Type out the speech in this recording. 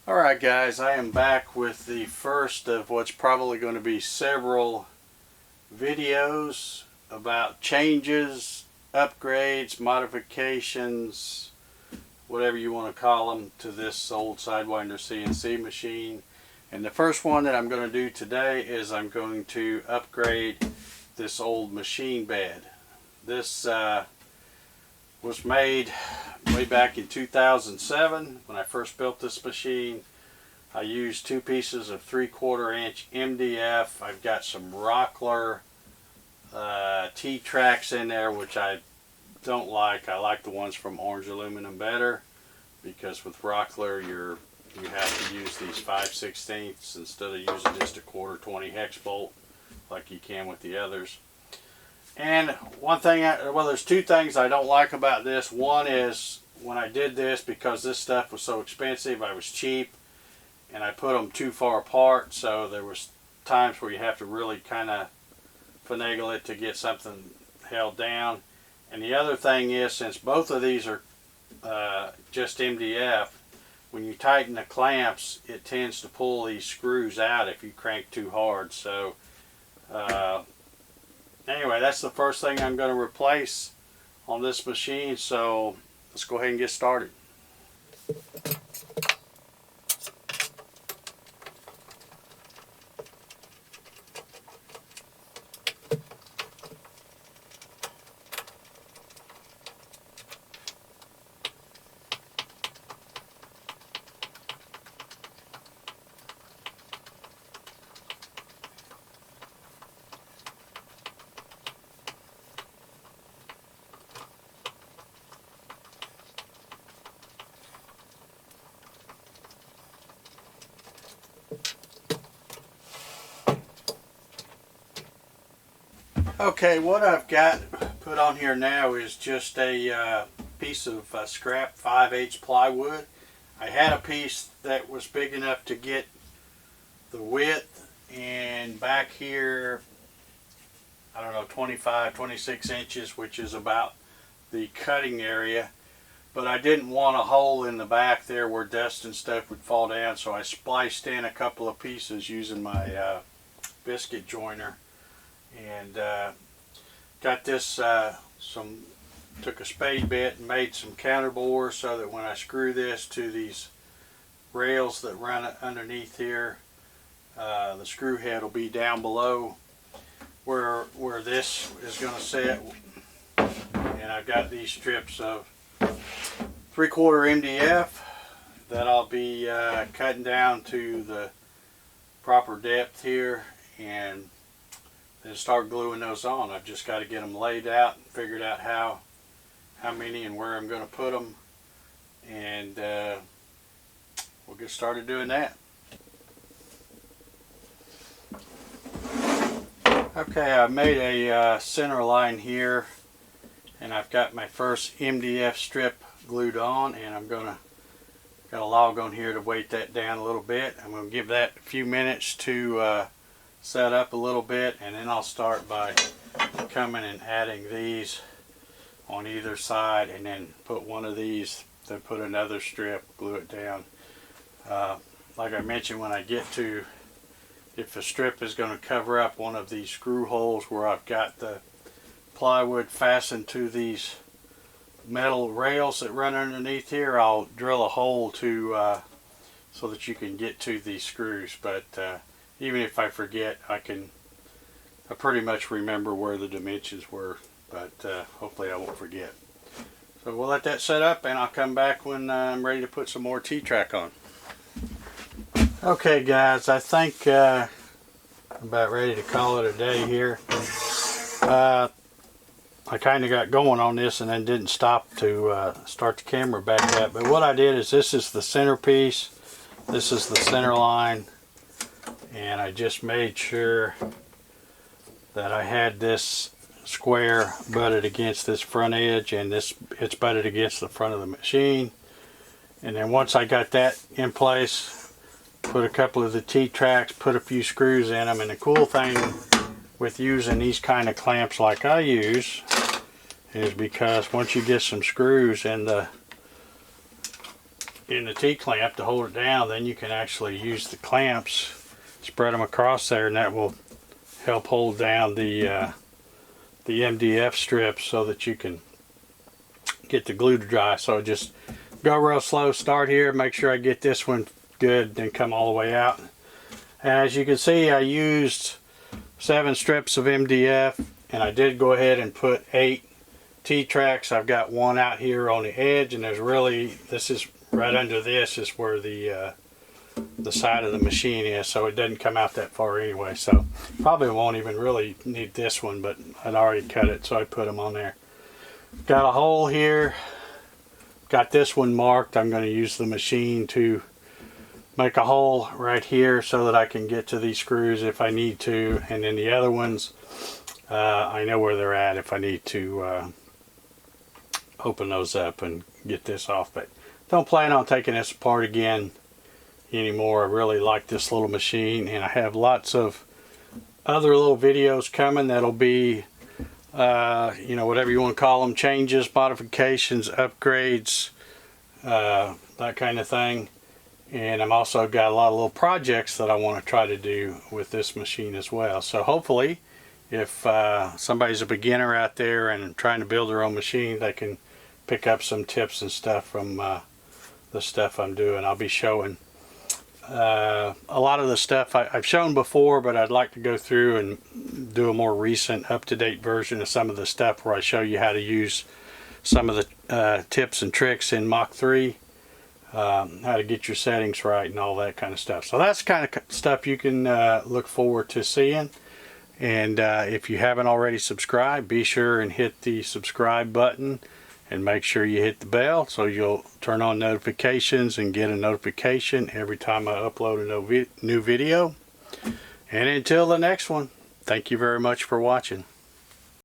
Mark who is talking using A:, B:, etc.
A: Alright guys, I am back with the first of what's probably going to be several videos about changes, upgrades, modifications, whatever you want to call them, to this old Sidewinder CNC machine. And the first one that I'm going to do today is I'm going to upgrade this old machine bed. This was made way back in 2007 when I first built this machine. I used 2 pieces of 3/4 inch MDF. I've got some Rockler T-tracks in there, which I don't like. I like the ones from Orange Aluminum better, because with Rockler you have to use these 5/16 instead of using just a 1/4 20 hex bolt like you can with the others. And one thing, well, there's 2 things I don't like about this. One is when I did this, because this stuff was so expensive, I was cheap, and I put them too far apart, so there was times where you have to really kind of finagle it to get something held down. And the other thing is, since both of these are just MDF, when you tighten the clamps, it tends to pull these screws out if you crank too hard. So anyway, that's the first thing I'm going to replace on this machine, so let's go ahead and get started. Okay, what I've got put on here now is just a piece of scrap 5/8 plywood. I had a piece that was big enough to get the width, and back here, I don't know, 25, 26 inches, which is about the cutting area. But I didn't want a hole in the back there where dust and stuff would fall down, so I spliced in a couple of pieces using my biscuit joiner. And got this, took a spade bit and made some counterbores so that when I screw this to these rails that run underneath here, the screw head will be down below where this is going to sit. And I've got these strips of 3/4 MDF that I'll be cutting down to the proper depth here, and then start gluing those on. I've just got to get them laid out and figured out how many and where I'm going to put them, and we'll get started doing that. Okay, I made a center line here, and I've got my first MDF strip glued on, and I'm got a log on here to weight that down a little bit. I'm going to give that a few minutes to set up a little bit, and then I'll start by coming and adding these on either side, and then put one of these, then put another strip, glue it down. Like I mentioned, when I get to, if a strip is going to cover up one of these screw holes where I've got the plywood fastened to these metal rails that run underneath here, I'll drill a hole to so that you can get to these screws. But even if I forget, I pretty much remember where the dimensions were, but hopefully I won't forget. So we'll let that set up, and I'll come back when I'm ready to put some more T-track on. Okay guys, I think I'm about ready to call it a day here. I kind of got going on this and then didn't stop to start the camera back up. But what I did is, this is the centerpiece, this is the center line, and I just made sure that I had this square butted against this front edge, and it's butted against the front of the machine. And then once I got that in place, put a couple of the T-tracks, put a few screws in them. And the cool thing with using these kind of clamps like I use is because once you get some screws in the in the T-clamp to hold it down, then you can actually use the clamps, spread them across there, and that will help hold down the MDF strips so that you can get the glue to dry. So just go real slow, start here, make sure I get this one good, then come all the way out. And as you can see, I used 7 strips of MDF, and I did go ahead and put 8 T-tracks. I've got one out here on the edge, and there's really, this is right under this is where the side of the machine is, so it doesn't come out that far anyway. So probably won't even really need this one, but I'd already cut it, so I put them on there. Got a hole here, got this one marked. I'm going to use the machine to make a hole right here so that I can get to these screws if I need to, and then the other ones I know where they're at if I need to open those up and get this off. But don't plan on taking this apart again anymore. I really like this little machine, and I have lots of other little videos coming that'll be you know, whatever you want to call them, changes, modifications, upgrades, that kind of thing. And I'm also got a lot of little projects that I want to try to do with this machine as well. So hopefully, if somebody's a beginner out there and trying to build their own machine, they can pick up some tips and stuff from the stuff I'm doing. I'll be showing a lot of the stuff I've shown before, but I'd like to go through and do a more recent, up-to-date version of some of the stuff where I show you how to use some of the tips and tricks in Mach 3, how to get your settings right and all that kind of stuff. So that's the kind of stuff you can look forward to seeing. And if you haven't already subscribed, be sure and hit the subscribe button, and make sure you hit the bell so you'll turn on notifications and get a notification every time I upload a new video. And until the next one, thank you very much for watching.